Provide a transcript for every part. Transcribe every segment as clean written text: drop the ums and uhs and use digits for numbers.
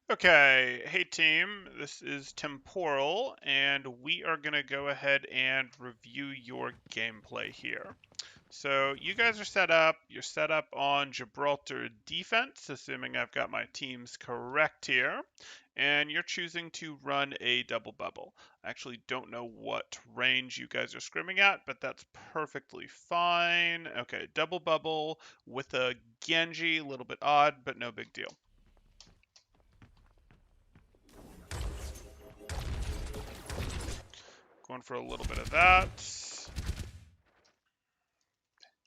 Okay, hey team, this is Temporal, and we are going to go ahead and review your gameplay here. So you guys are set up, you're set up on Gibraltar defense, assuming I've got my teams correct here, and you're choosing to run a double bubble. I actually don't know what range you guys are scrimming at, but that's perfectly fine. Okay, double bubble with a Genji, a little bit odd, but no big deal. Going for a little bit of that.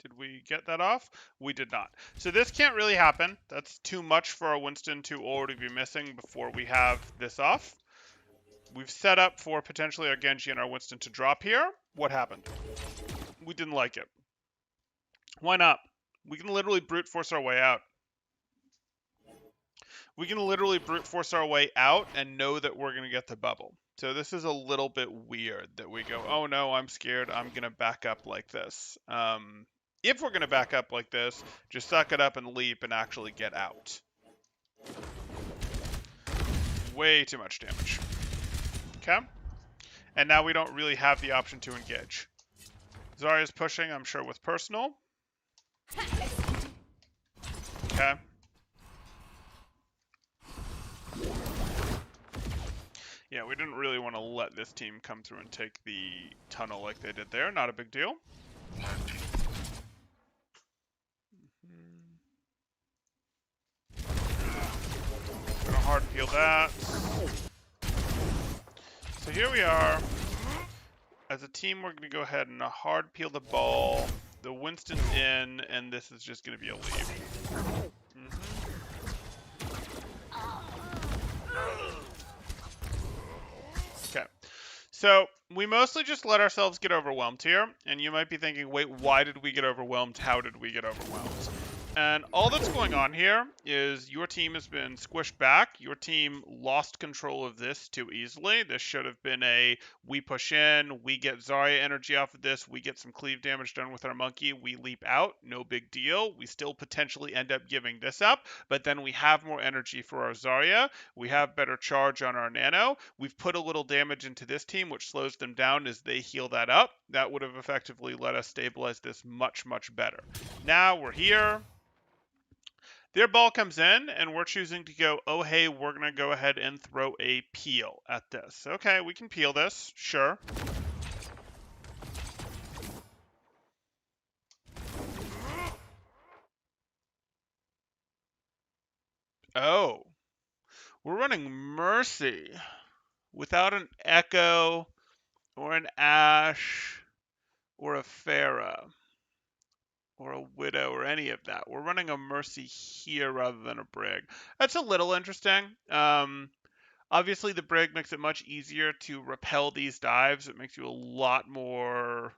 Did we get that off? We did not. So this can't really happen. That's too much for our Winston to already be missing before we have this off. We've set up for potentially our Genji and our Winston to drop here. What happened? We didn't like it. Why not? We can literally brute force our way out. We can literally brute force our way out and know that we're going to get the bubble. So this is a little bit weird that we go, oh no, I'm scared, I'm going to back up like this. If we're going to back up like this, just suck it up and leap and actually get out. Way too much damage. Okay? And now we don't really have the option to engage. Zarya's pushing, I'm sure, with personal. Okay. Yeah, we didn't really want to let this team come through and take the tunnel like they did there. Not a big deal. Gonna hard peel that. So here we are. As a team, we're gonna go ahead and hard peel the ball. The Winston's in, and this is just gonna be a leave. Okay. So we mostly just let ourselves get overwhelmed here, and you might be thinking, wait, why did we get overwhelmed? How did we get overwhelmed? And all that's going on here is your team has been squished back. Your team lost control of this too easily. This should have been a we push in, we get Zarya energy off of this, we get some cleave damage done with our monkey, we leap out, no big deal. We still potentially end up giving this up, but then we have more energy for our Zarya. We have better charge on our nano. We've put a little damage into this team, which slows them down as they heal that up. That would have effectively let us stabilize this much, much better. Now we're here. Their ball comes in, and we're choosing to go, oh, hey, we're going to go ahead and throw a peel at this. Okay, we can peel this, sure. Oh, we're running Mercy without an Echo or an Ashe or a Pharah or a Widow or any of that. We're running a Mercy here rather than a Brig. That's a little interesting. Obviously, the Brig makes it much easier to repel these dives. It makes you a lot more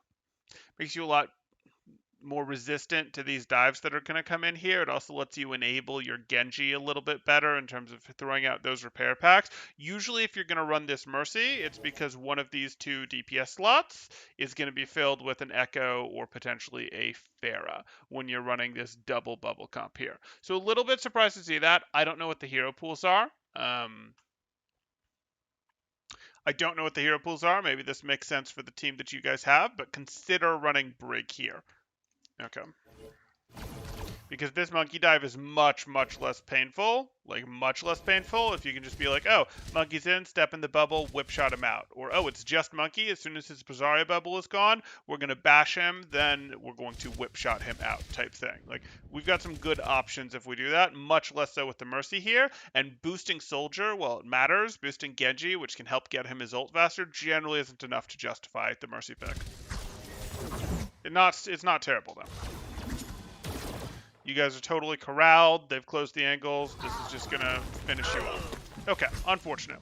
resistant to these dives that are going to come in here. It also lets you enable your Genji a little bit better in terms of throwing out those repair packs. Usually, if you're going to run this Mercy, it's because one of these two DPS slots is going to be filled with an Echo or potentially a Pharah when you're running this double bubble comp here. So a little bit surprised to see that. I don't know what the hero pools are. I don't know what the hero pools are. Maybe this makes sense for the team that you guys have, but consider running Brig here. Okay. Because this monkey dive is much, much less painful. Like, much less painful if you can just be like, oh, monkey's in, step in the bubble, whip shot him out. Or, oh, it's just monkey. As soon as his Zarya bubble is gone, we're going to bash him, then we're going to whip shot him out type thing. Like, we've got some good options if we do that, much less so with the Mercy here. And boosting Soldier, well, it matters. Boosting Genji, which can help get him his ult faster, generally isn't enough to justify the Mercy pick. It's not terrible, though. You guys are totally corralled. They've closed the angles. This is just going to finish you off. Okay, unfortunate.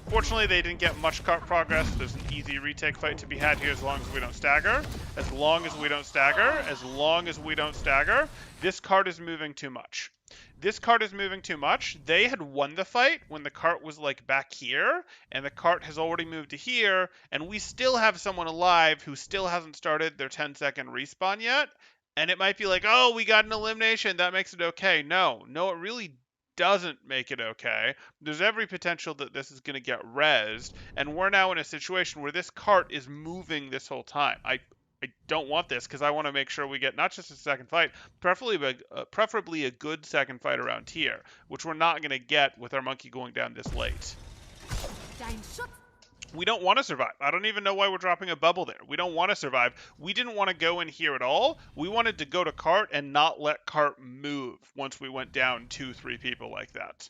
Fortunately, they didn't get much cart progress. There's an easy retake fight to be had here as long as we don't stagger. As long as we don't stagger. As long as we don't stagger. This cart is moving too much. This cart is moving too much. They had won the fight when the cart was like back here, and the cart has already moved to here, and we still have someone alive who still hasn't started their 10-second respawn yet. And it might be like, oh, we got an elimination. That makes it okay. No, it really doesn't make it okay, there's every potential that this is going to get rezzed, and we're now in a situation where this cart is moving this whole time. I don't want this because I want to make sure we get not just a second fight, preferably a good second fight around here, which we're not going to get with our monkey going down this late. We don't want to survive. I don't even know why we're dropping a bubble there. We don't want to survive. We didn't want to go in here at all. We wanted to go to cart and not let cart move once we went down 2-3 people like that.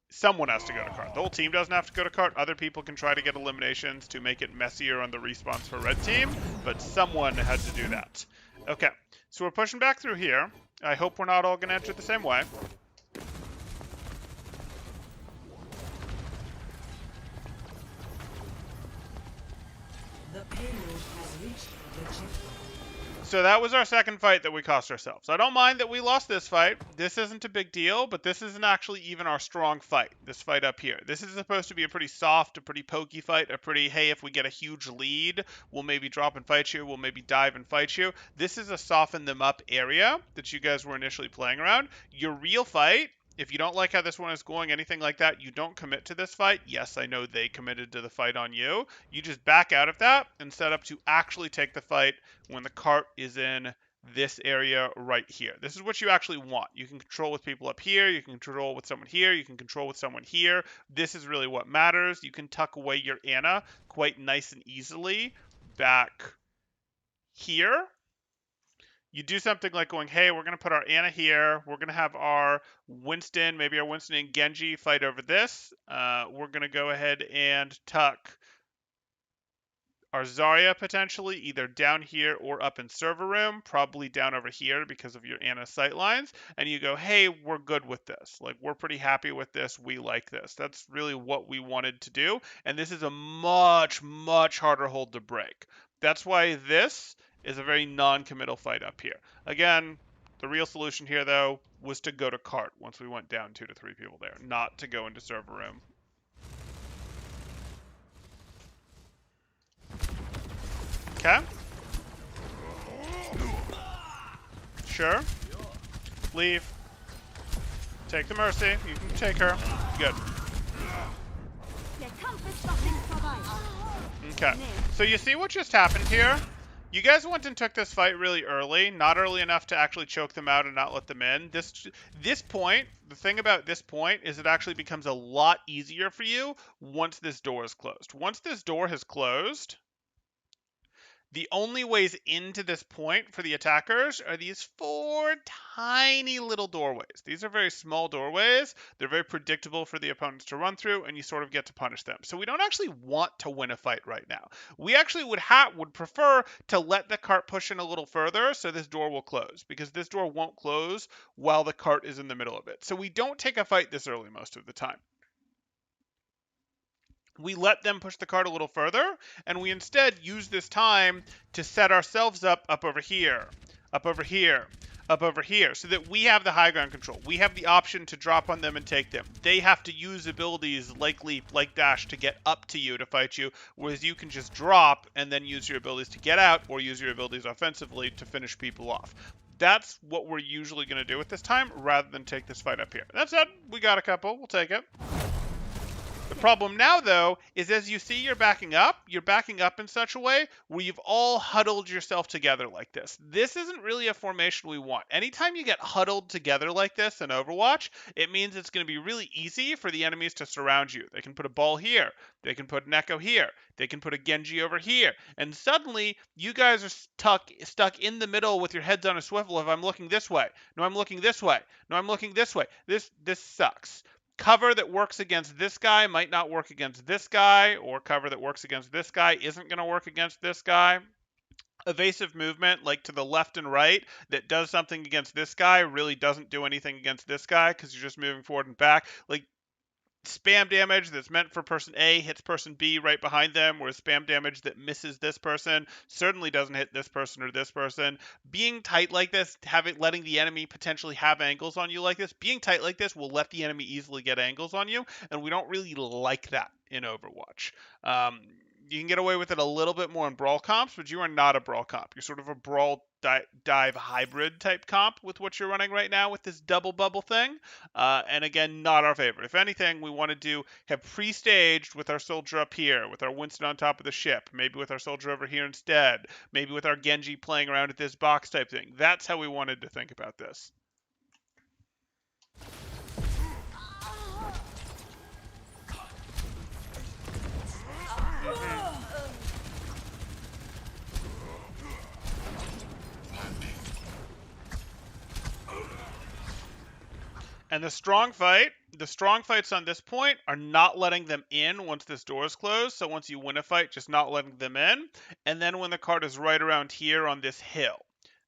Someone has to go to cart. The whole team doesn't have to go to cart. Other people can try to get eliminations to make it messier on the respawns for red team, but someone had to do that. Okay, so we're pushing back through here. I hope we're not all going to enter the same way. So that was our second fight that we cost ourselves. I don't mind that we lost this fight. This isn't a big deal, but this isn't actually even our strong fight, this fight up here. This is supposed to be a pretty soft, a pretty pokey fight, a pretty, hey, if we get a huge lead, we'll maybe drop and fight you, we'll maybe dive and fight you. This is a soften them up area that you guys were initially playing around. Your real fight, if you don't like how this one is going, anything like that, you don't commit to this fight. Yes, I know they committed to the fight on you. You just back out of that and set up to actually take the fight when the cart is in this area right here. This is what you actually want. You can control with people up here. You can control with someone here. You can control with someone here. This is really what matters. You can tuck away your Anna quite nice and easily back here. You do something like going, hey, we're going to put our Anna here. We're going to have our Winston, maybe our Winston and Genji fight over this. We're going to go ahead and tuck our Zarya potentially either down here or up in server room, probably down over here because of your Anna sightlines. And you go, hey, we're good with this. Like, we're pretty happy with this. We like this. That's really what we wanted to do. And this is a much, much harder hold to break. That's why this is a very non-committal fight up here. Again, the real solution here, though, was to go to cart once we went down 2 to 3 people there, not to go into server room. Okay. Sure. Leave. Take the mercy. You can take her. Good. Okay. So you see what just happened here? You guys went and took this fight really early, not early enough to actually choke them out and not let them in. This point, the thing about this point is it actually becomes a lot easier for you once this door is closed. Once this door has closed, the only ways into this point for the attackers are these 4 tiny little doorways. These are very small doorways. They're very predictable for the opponents to run through, and you sort of get to punish them. So we don't actually want to win a fight right now. We actually would prefer to let the cart push in a little further so this door will close, because this door won't close while the cart is in the middle of it. So we don't take a fight this early most of the time. We let them push the cart a little further, and we instead use this time to set ourselves up over here, up over here, up over here, so that we have the high ground control. We have the option to drop on them and take them. They have to use abilities like Leap, like Dash to get up to you to fight you, whereas you can just drop and then use your abilities to get out, or use your abilities offensively to finish people off. That's what we're usually going to do at this time, rather than take this fight up here. That said, we got a couple. We'll take it. The problem now, though, is as you see you're backing up in such a way where you've all huddled yourself together like this. This isn't really a formation we want. Anytime you get huddled together like this in Overwatch, it means it's going to be really easy for the enemies to surround you. They can put a ball here. They can put an Echo here. They can put a Genji over here. And suddenly, you guys are stuck in the middle with your heads on a swivel of I'm looking this way. No, I'm looking this way. No, I'm looking this way. This sucks. Cover that works against this guy might not work against this guy, or cover that works against this guy isn't going to work against this guy. Evasive movement, like to the left and right, that does something against this guy really doesn't do anything against this guy because you're just moving forward and back. Like, spam damage that's meant for person A hits person B right behind them, whereas spam damage that misses this person certainly doesn't hit this person or this person. Being tight like this, letting the enemy potentially have angles on you like this, being tight like this will let the enemy easily get angles on you, and we don't really like that in Overwatch. You can get away with it a little bit more in brawl comps, but you are not a brawl comp. You're sort of a brawl dive hybrid type comp with what you're running right now with this double bubble thing. And again, not our favorite. If anything, we want to have pre-staged with our soldier up here, with our Winston on top of the ship, maybe with our soldier over here instead, maybe with our Genji playing around at this box type thing. That's how we wanted to think about this. And the strong fights on this point are not letting them in once this door is closed. So once you win a fight, just not letting them in. And then when the card is right around here on this hill,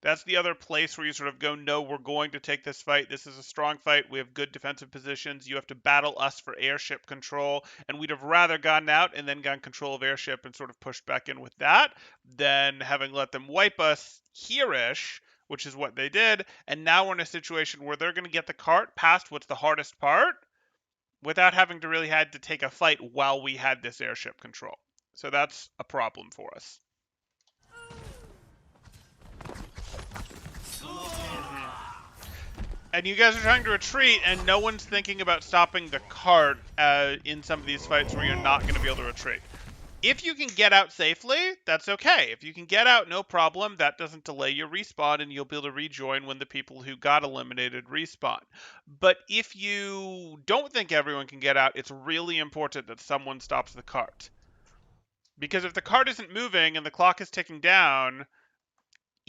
that's the other place where you sort of go, no, we're going to take this fight. This is a strong fight. We have good defensive positions. You have to battle us for airship control. And we'd have rather gotten out and then gotten control of airship and sort of pushed back in with that than having let them wipe us here-ish, which is what they did. And now we're in a situation where they're going to get the cart past what's the hardest part without having to really had to take a fight while we had this airship control. So that's a problem for us. And you guys are trying to retreat, and no one's thinking about stopping the cart in some of these fights where you're not going to be able to retreat. If you can get out safely, that's okay. If you can get out, no problem. That doesn't delay your respawn, and you'll be able to rejoin when the people who got eliminated respawn. But if you don't think everyone can get out, it's really important that someone stops the cart. Because if the cart isn't moving and the clock is ticking down,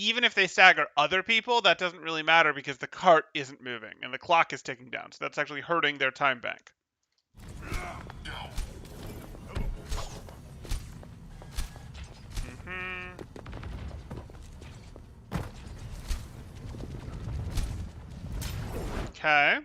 even if they stagger other people, that doesn't really matter because the cart isn't moving and the clock is ticking down. So that's actually hurting their time bank. Okay.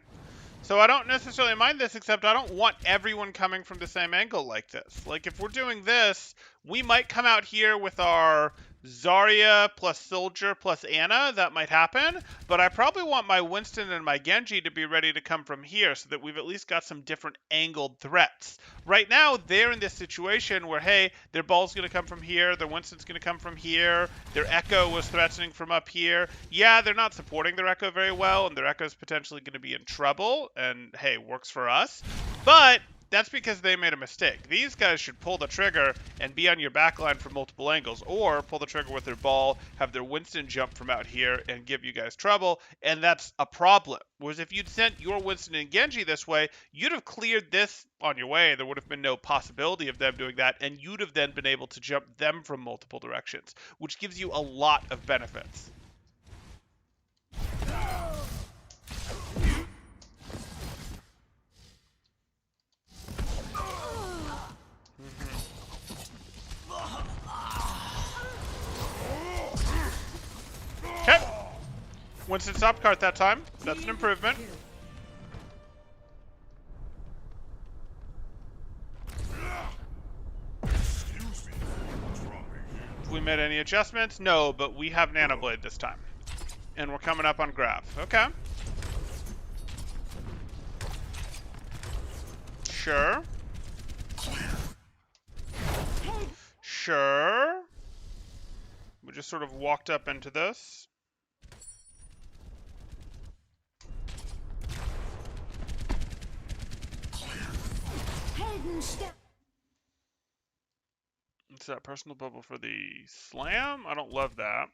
So I don't necessarily mind this, except I don't want everyone coming from the same angle like this. Like, if we're doing this, we might come out here with our Zarya plus Soldier plus Anna. That might happen. But I probably want my Winston and my Genji to be ready to come from here so that we've at least got some different angled threats. Right now, they're in this situation where, hey, their ball's going to come from here, their Winston's going to come from here, their Echo was threatening from up here. Yeah, they're not supporting their Echo very well, and their Echo's potentially going to be in trouble, and hey, works for us. But that's because they made a mistake. These guys should pull the trigger and be on your backline from multiple angles, or pull the trigger with their ball, have their Winston jump from out here and give you guys trouble, and that's a problem. Whereas if you'd sent your Winston and Genji this way, you'd have cleared this on your way. There would have been no possibility of them doing that, and you'd have then been able to jump them from multiple directions, which gives you a lot of benefits. Okay. Winston stopped cart that time. That's an improvement. Have we made any adjustments? No, but we have Nanoblade this time. And we're coming up on Grav. Okay. Sure. Sure. We just sort of walked up into this. It's that personal bubble for the slam. I don't love that.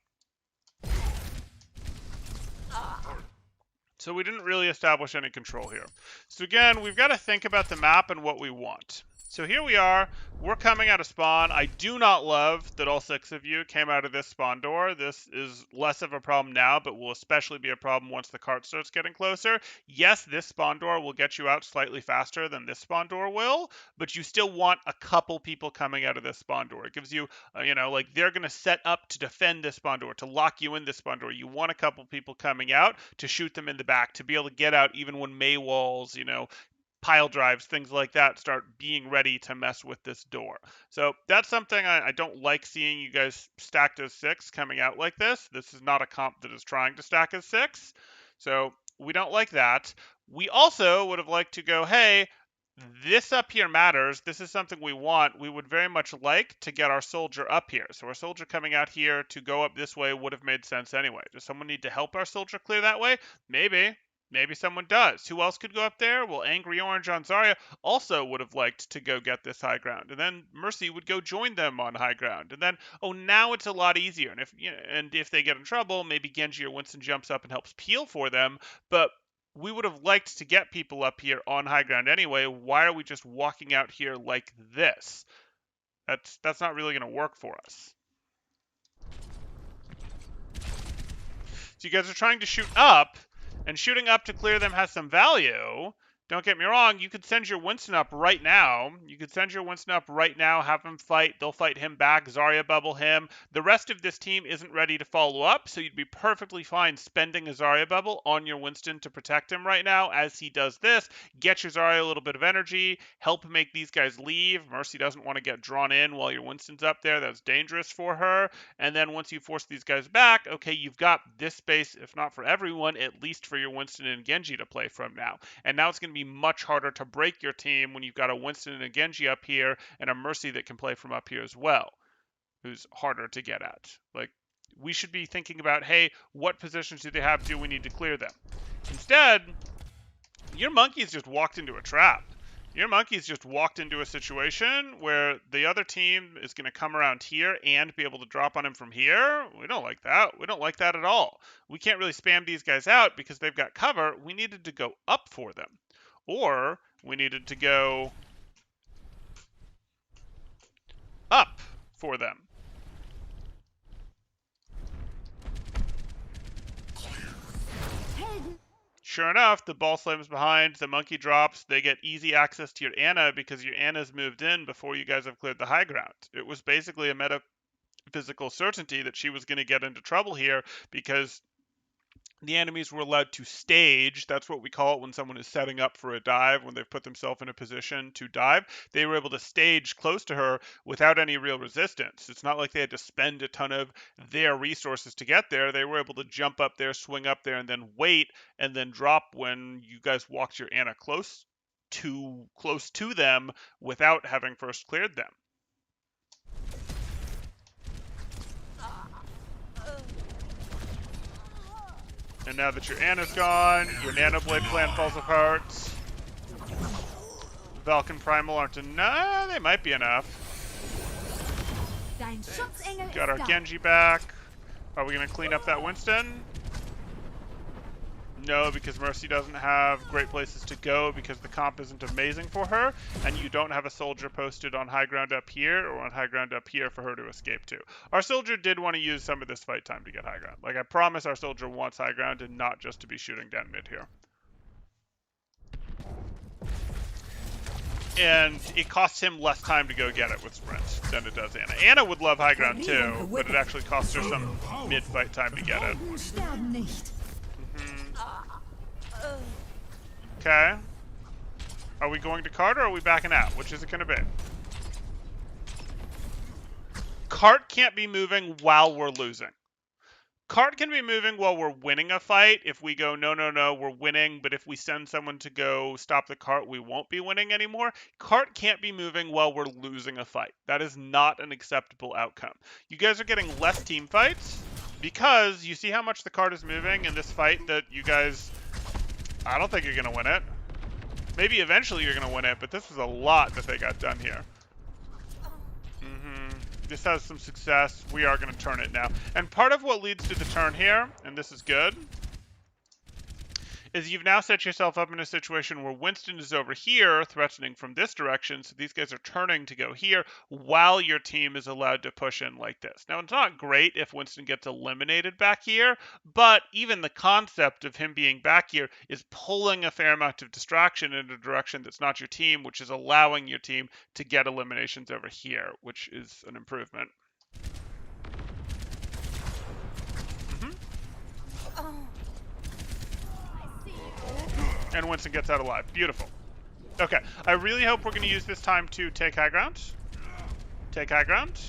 So we didn't really establish any control here. So again, we've got to think about the map and what we want. So here we are. We're coming out of spawn. I do not love that all 6 of you came out of this spawn door. This is less of a problem now, but will especially be a problem once the cart starts getting closer. Yes, this spawn door will get you out slightly faster than this spawn door will, but you still want a couple people coming out of this spawn door. It gives you, like they're going to set up to defend this spawn door, to lock you in this spawn door. You want a couple people coming out to shoot them in the back, to be able to get out even when May walls, pile drives, things like that, start being ready to mess with this door. So that's something I don't like seeing you guys stacked as 6 coming out like this. This is not a comp that is trying to stack as 6. So we don't like that. We also would have liked to go, hey, this up here matters. This is something we want. We would very much like to get our soldier up here. So our soldier coming out here to go up this way would have made sense anyway. Does someone need to help our soldier clear that way? Maybe. Maybe someone does. Who else could go up there? Well, Angry Orange on Zarya also would have liked to go get this high ground. And then Mercy would go join them on high ground. And then, oh, now it's a lot easier. And if they get in trouble, maybe Genji or Winston jumps up and helps peel for them. But we would have liked to get people up here on high ground anyway. Why are we just walking out here like this? That's not really going to work for us. So you guys are trying to shoot up, and shooting up to clear them has some value. Don't get me wrong, you could send your Winston up right now. You could send your Winston up right now, have him fight. They'll fight him back. Zarya bubble him. The rest of this team isn't ready to follow up, so you'd be perfectly fine spending a Zarya bubble on your Winston to protect him right now as he does this. Get your Zarya a little bit of energy. Help make these guys leave. Mercy doesn't want to get drawn in while your Winston's up there. That's dangerous for her. And then once you force these guys back, okay, you've got this space, if not for everyone, at least for your Winston and Genji to play from now. And now it's going to be much harder to break your team when you've got a Winston and a Genji up here and a Mercy that can play from up here as well, who's harder to get at. Like, we should be thinking about, hey, what positions do they have? Do we need to clear them? Instead, your monkeys just walked into a trap. Your monkeys just walked into a situation where the other team is going to come around here and be able to drop on him from here. We don't like that. We don't like that at all. We can't really spam these guys out because they've got cover. We needed to go up for them. Or we needed to go up for them. Sure enough, the ball slams behind, the monkey drops, they get easy access to your Ana because your Ana's moved in before you guys have cleared the high ground. It was basically a metaphysical certainty that she was going to get into trouble here because the enemies were allowed to stage. That's what we call it when someone is setting up for a dive, when they've put themselves in a position to dive. They were able to stage close to her without any real resistance. It's not like they had to spend a ton of their resources to get there. They were able to jump up there, swing up there, and then wait, and then drop when you guys walked your Ana close to them without having first cleared them. And now that your Ana's gone, your Nano Blade plan falls apart. Valken Primal aren't enough. They might be enough. Got our Genji back. Are we going to clean up that Winston? No, because Mercy doesn't have great places to go because the comp isn't amazing for her, and you don't have a soldier posted on high ground up here or on high ground up here for her to escape to. Our soldier did want to use some of this fight time to get high ground. Like, I promise our soldier wants high ground and not just to be shooting down mid here. And it costs him less time to go get it with sprint than it does Ana. Ana would love high ground too, but it actually costs her some mid-fight time to get it. Okay. Are we going to cart or are we backing out? Which is it going to be? Cart can't be moving while we're losing. Cart can be moving while we're winning a fight. If we go, no, we're winning, but if we send someone to go stop the cart, we won't be winning anymore. Cart can't be moving while we're losing a fight. That is not an acceptable outcome. You guys are getting less team fights because you see how much the cart is moving in this fight that you guys... I don't think you're going to win it. Maybe eventually you're going to win it, but this was a lot that they got done here. This has some success. We are going to turn it now. And part of what leads to the turn here, and this is good, is you've now set yourself up in a situation where Winston is over here threatening from this direction, so these guys are turning to go here while your team is allowed to push in like this. Now, it's not great if Winston gets eliminated back here, but even the concept of him being back here is pulling a fair amount of distraction in a direction that's not your team, which is allowing your team to get eliminations over here, which is an improvement. And Winston gets out alive. Beautiful. Okay, I really hope we're going to use this time to take high ground. Take high ground.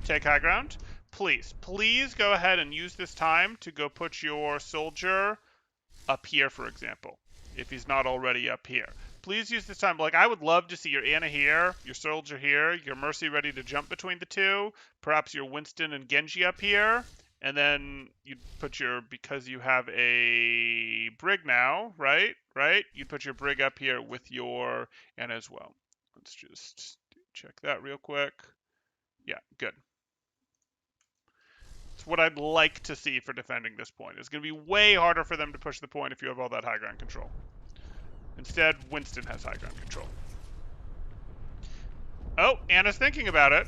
Take high ground. Please go ahead and use this time to go put your soldier up here, for example, if he's not already up here. please use this time. Like, I would love to see your Anna here, your soldier here, your Mercy ready to jump between the two, perhaps your Winston and Genji up here, and then you'd put your, because you have a Brig now, right? Right? You'd put your Brig up here with your Anna as well. Let's just check that real quick. Yeah, good. It's what I'd like to see for defending this point. It's going to be way harder for them to push the point if you have all that high ground control. Instead, Winston has high ground control. Oh, Anna's thinking about it.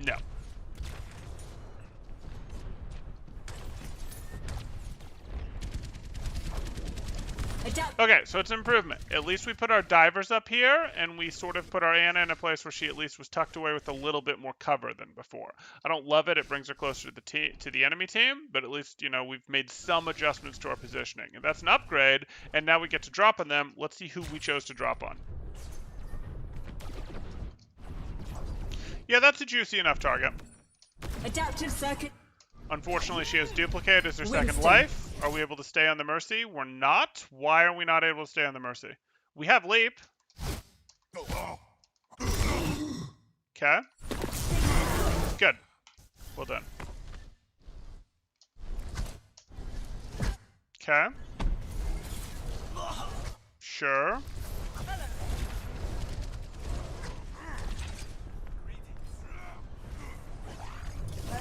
No. Okay, so it's an improvement. At least we put our divers up here, and we sort of put our Anna in a place where she at least was tucked away with a little bit more cover than before. I don't love it. It brings her closer to the enemy team, but at least, you know, we've made some adjustments to our positioning. And that's an upgrade, and now we get to drop on them. Let's see who we chose to drop on. Yeah, that's a juicy enough target. Adaptive circuit. Unfortunately, she has duplicate as her Winston. second life. Are we able to stay on the Mercy? We're not. Why are we not able to stay on the Mercy? We have leap. Okay. Good. Well done. Okay. Sure.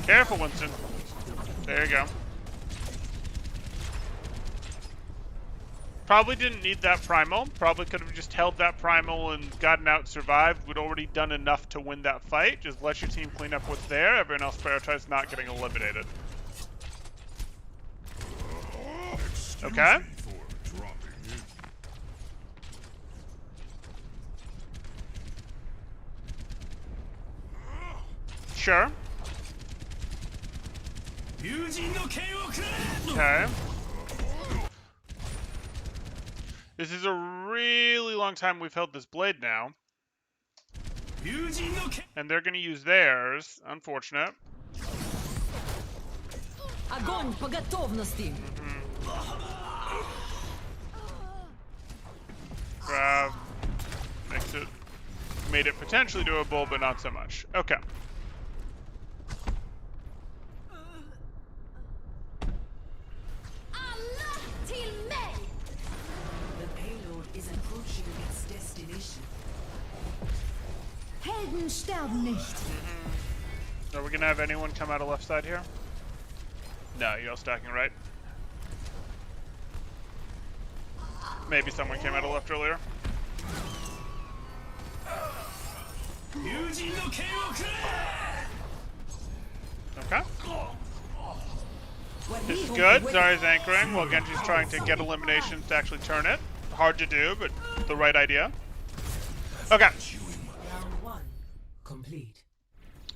Careful, Winston. There you go. Probably didn't need that primal. Probably could have just held that primal and gotten out, survived. We'd already done enough to win that fight. Just let your team clean up what's there. Everyone else prioritize not getting eliminated. Okay. Sure. Okay. This is a really long time we've held this blade now. And they're going to use theirs. Unfortunate. Огонь по готовности. Grab. Made it potentially doable, but not so much. Okay. Helden sterben nicht. Are we going to have anyone come out of left side here? No, you're all stacking right. Maybe someone came out of left earlier. Okay. This is good. Zarya's anchoring while Genji's trying to get eliminations to actually turn it. Hard to do, but the right idea. Okay.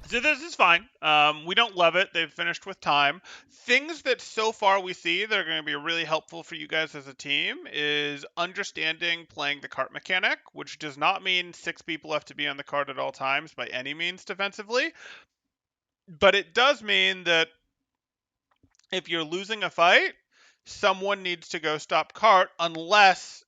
So this is fine. We don't love it. They've finished with time. Things that so far we see that are going to be really helpful for you guys as a team is understanding playing the cart mechanic, which does not mean 6 people have to be on the cart at all times by any means defensively. But it does mean that if you're losing a fight, someone needs to go stop cart unless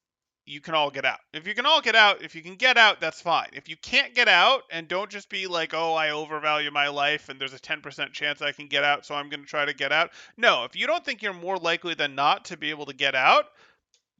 you can all get out. If you can all get out, if you can get out, that's fine. If you can't get out, and don't just be like, oh, I overvalue my life and there's a 10% chance I can get out, so I'm going to try to get out. No, if you don't think you're more likely than not to be able to get out,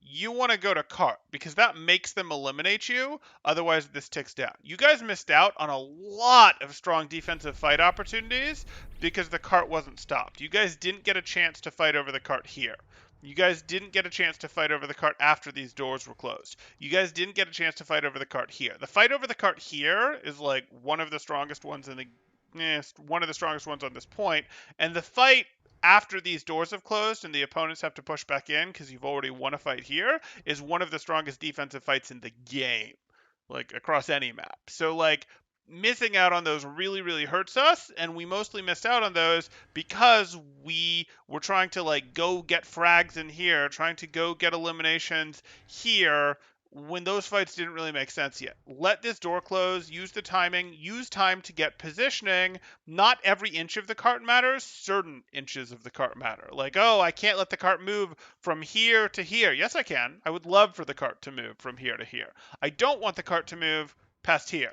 you want to go to cart because that makes them eliminate you. Otherwise, this ticks down. You guys missed out on a lot of strong defensive fight opportunities because the cart wasn't stopped. You guys didn't get a chance to fight over the cart here. You guys didn't get a chance to fight over the cart after these doors were closed. You guys didn't get a chance to fight over the cart here. The fight over the cart here is like one of the strongest ones on this point. And the fight after these doors have closed and the opponents have to push back in because you've already won a fight here is one of the strongest defensive fights in the game, like across any map. So like missing out on those really, really hurts us, and we mostly missed out on those because we were trying to like go get frags in here, trying to go get eliminations here when those fights didn't really make sense yet. Let this door close, use the timing, use time to get positioning. Not every inch of the cart matters, certain inches of the cart matter. Like, oh, I can't let the cart move from here to here. Yes, I can. I would love for the cart to move from here to here. I don't want the cart to move past here.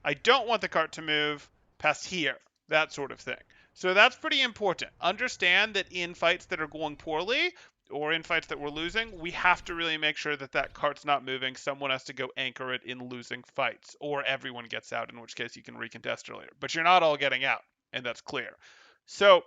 I don't want the cart to move past here. That sort of thing. So that's pretty important. Understand that in fights that are going poorly, or in fights that we're losing, we have to really make sure that that cart's not moving. Someone has to go anchor it in losing fights, or everyone gets out, in which case you can recontest earlier. But you're not all getting out, and that's clear. So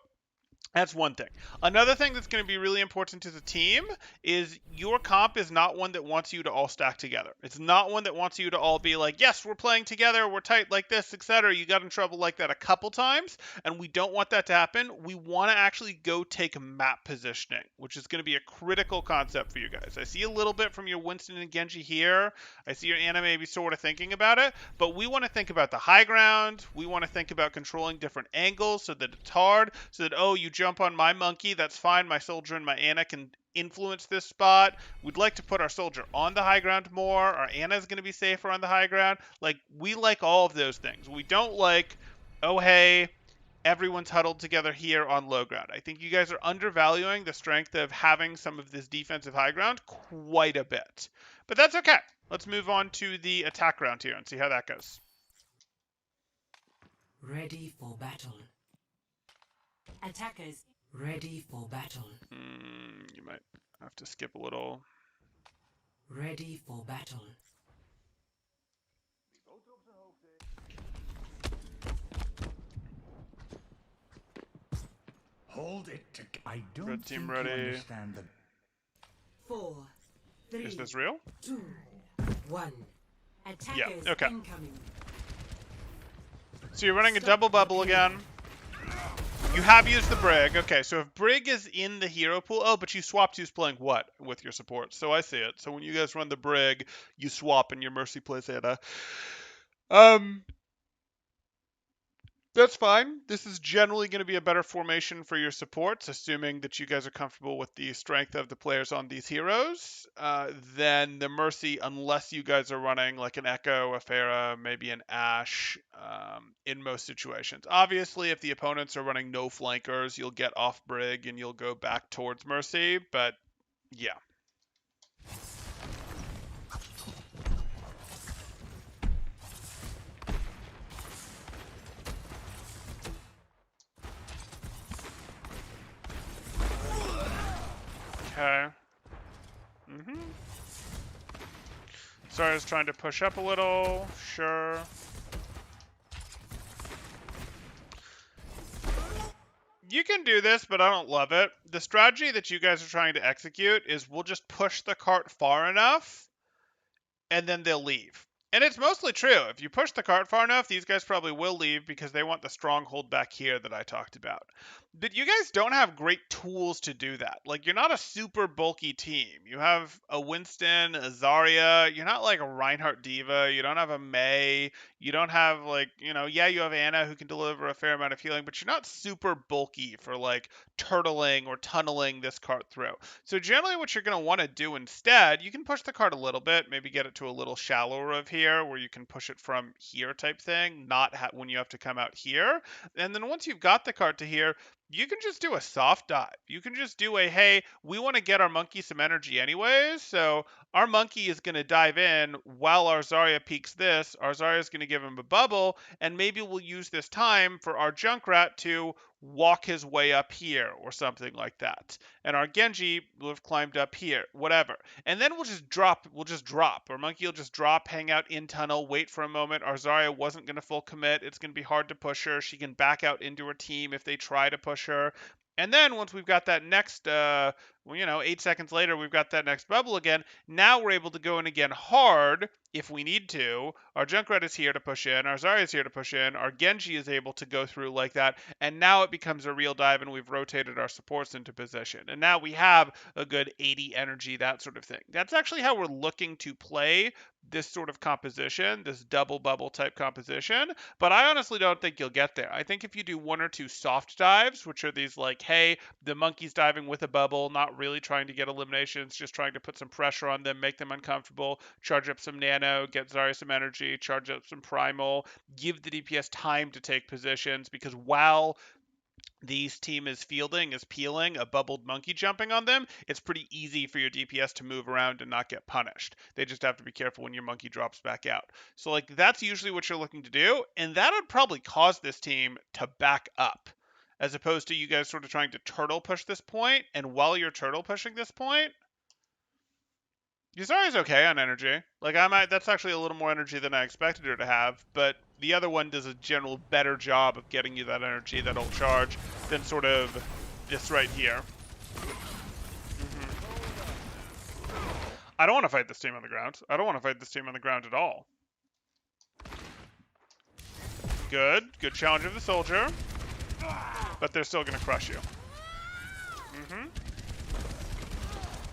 that's one thing. Another thing that's going to be really important to the team is your comp is not one that wants you to all stack together. It's not one that wants you to all be like, yes, we're playing together, we're tight like this, etc. You got in trouble like that a couple times, and we don't want that to happen. We want to actually go take map positioning, which is going to be a critical concept for you guys. I see a little bit from your Winston and Genji here. I see your Ana maybe sort of thinking about it, but we want to think about the high ground. We want to think about controlling different angles so that it's hard, so that, oh, you jump on my monkey, that's fine. My soldier and my Ana can influence this spot. We'd like to put our soldier on the high ground more. Our Ana is going to be safer on the high ground. Like, we like all of those things. We don't like, oh, hey, everyone's huddled together here on low ground. I think you guys are undervaluing the strength of having some of this defensive high ground quite a bit. But that's okay. Let's move on to the attack ground here and see how that goes. Ready for battle. Attackers ready for battle. You might have to skip a little. Ready for battle. Hold it to... I don't Red team think ready. you understand the... 4, 3, Is this real? 2, 1. Attackers okay. incoming. So you're running a double bubble again. You have used the Brig. Okay, so if Brig is in the hero pool... Oh, but you swapped who's playing what with your support. So I see it. So when you guys run the Brig, you swap and your Mercy plays Ana. That's fine. This is generally going to be a better formation for your supports, assuming that you guys are comfortable with the strength of the players on these heroes. Then the Mercy, unless you guys are running like an Echo, a Pharah, maybe an Ashe, in most situations. Obviously, if the opponents are running no flankers, you'll get off Brig and you'll go back towards Mercy, but yeah. Okay. Sorry, I was trying to push up a little. Sure. You can do this, but I don't love it. The strategy that you guys are trying to execute is we'll just push the cart far enough, and then they'll leave. And it's mostly true. If you push the cart far enough, these guys probably will leave because they want the stronghold back here that I talked about. But you guys don't have great tools to do that. Like, you're not a super bulky team. You have a Winston, a Zarya. You're not like a Reinhardt Diva. You don't have a Mei. You don't have, like, you know, yeah, you have Ana who can deliver a fair amount of healing, but you're not super bulky for, like, turtling or tunneling this cart through. So generally what you're going to want to do instead, you can push the cart a little bit, maybe get it to a little shallower of here where you can push it from here type thing, not when you have to come out here. And then once you've got the cart to here, you can just do a soft dive. You can just do a, hey, we want to get our monkey some energy anyways, so our monkey is going to dive in while our Zarya peeks this. Our Zarya is going to give him a bubble, and maybe we'll use this time for our Junkrat to walk his way up here or something like that. And our Genji will have climbed up here, whatever. And then we'll just drop. Our monkey will just drop, hang out in tunnel, wait for a moment. Our Zarya wasn't going to full commit. It's going to be hard to push her. She can back out into her team if they try to push her. And then once we've got that next, 8 seconds later, we've got that next bubble again. Now we're able to go in again hard if we need to. Our Junkrat is here to push in. Our Zarya is here to push in. Our Genji is able to go through like that. And now it becomes a real dive and we've rotated our supports into position. And now we have a good 80 energy, that sort of thing. That's actually how we're looking to play this sort of composition, this double bubble type composition, but I honestly don't think you'll get there. I think if you do one or two soft dives, which are these like, hey, the monkey's diving with a bubble, not really trying to get eliminations, just trying to put some pressure on them, make them uncomfortable, charge up some nano, get Zarya some energy, charge up some primal, give the DPS time to take positions, because while these team is peeling a bubbled monkey jumping on them, it's pretty easy for your DPS to move around and not get punished. They just have to be careful when your monkey drops back out. So like that's usually what you're looking to do, and that would probably cause this team to back up, as opposed to you guys sort of trying to turtle push this point, and while you're turtle pushing this point, Yuzari's okay on energy. Like that's actually a little more energy than I expected her to have, but the other one does a general better job of getting you that energy, that ult charge, than sort of this right here. I don't want to fight this team on the ground. I don't want to fight this team on the ground at all. Good challenge of the soldier, but they're still gonna crush you.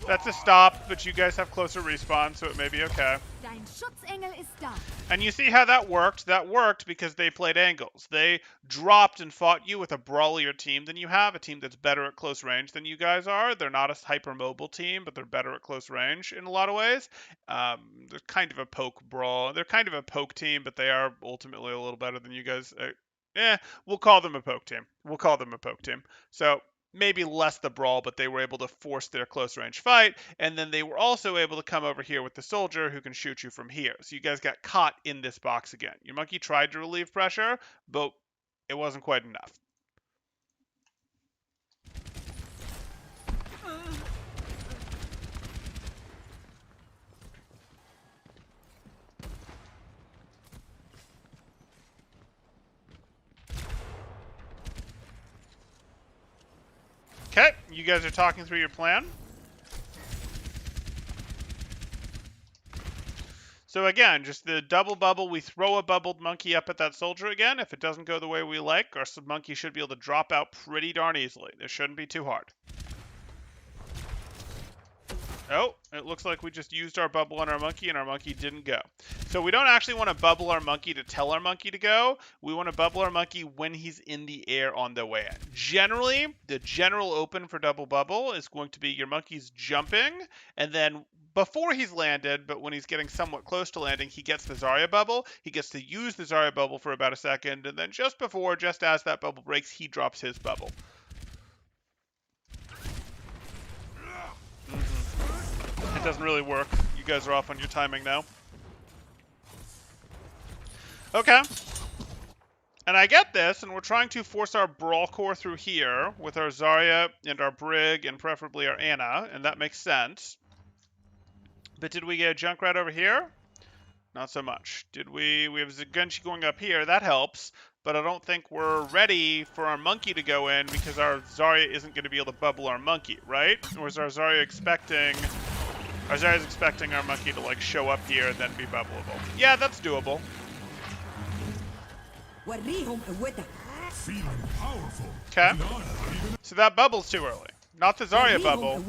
That's a stop, but you guys have closer respawn, so it may be okay. Dein Schutzengel ist da. And you see how that worked? That worked because they played angles. They dropped and fought you with a brawlier team than you have, a team that's better at close range than you guys are. They're not a hyper-mobile team, but they're better at close range in a lot of ways. They're kind of a poke brawl. They're kind of a poke team, but they are ultimately a little better than you guys. We'll call them a poke team. So maybe less the brawl, but they were able to force their close range fight, and then they were also able to come over here with the soldier who can shoot you from here. So you guys got caught in this box again. Your monkey tried to relieve pressure, but it wasn't quite enough. Okay, you guys are talking through your plan. So again, just the double bubble, we throw a bubbled monkey up at that soldier again. If it doesn't go the way we like, our monkey should be able to drop out pretty darn easily. This shouldn't be too hard. Oh, it looks like we just used our bubble on our monkey and our monkey didn't go. So we don't actually want to bubble our monkey to tell our monkey to go. We want to bubble our monkey when he's in the air on the way in. Generally, the general open for double bubble is going to be your monkey's jumping, and then before he's landed, but when he's getting somewhat close to landing, he gets the Zarya bubble. He gets to use the Zarya bubble for about a second, and then just as that bubble breaks, he drops his bubble. It doesn't really work. You guys are off on your timing now. Okay. And I get this, and we're trying to force our Brawl Core through here with our Zarya and our Brig and preferably our Ana, and that makes sense. But did we get a Junkrat over here? Not so much. Did we? We have Zengenshi going up here. That helps. But I don't think we're ready for our monkey to go in because our Zarya isn't going to be able to bubble our monkey, right? Or is our Zarya expecting... Our Zarya's expecting our monkey to, like, show up here and then be bubbleable. Yeah, that's doable. Feeling powerful. Okay. So that bubble's too early. Not the Zarya bubble.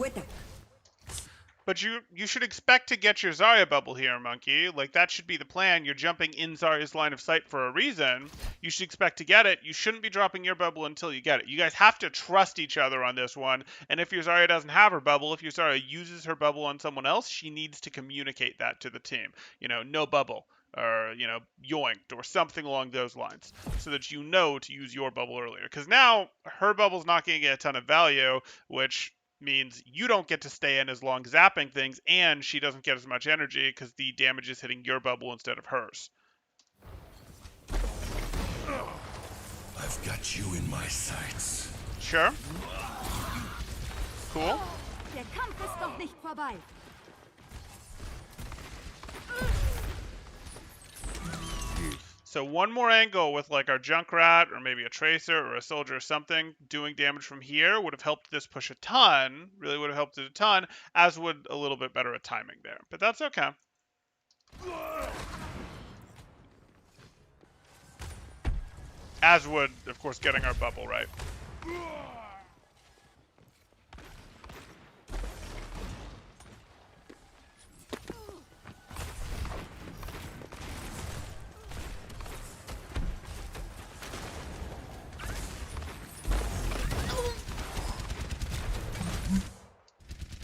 But you should expect to get your Zarya bubble here, monkey. Like, that should be the plan. You're jumping in Zarya's line of sight for a reason. You should expect to get it. You shouldn't be dropping your bubble until you get it. You guys have to trust each other on this one. And if your Zarya doesn't have her bubble, if your Zarya uses her bubble on someone else, she needs to communicate that to the team. You know, no bubble. Or, you know, yoinked, or something along those lines, so that you know to use your bubble earlier. Because now, her bubble's not going to get a ton of value, which means you don't get to stay in as long zapping things, and she doesn't get as much energy because the damage is hitting your bubble instead of hers. I've got you in my sights. Sure. Cool. Der Kampf ist noch nicht vorbei. So one more angle with like our Junkrat or maybe a Tracer or a Soldier or something doing damage from here would have helped this push a ton, really would have helped it a ton, as would a little bit better at timing there. But that's okay. As would, of course, getting our bubble right.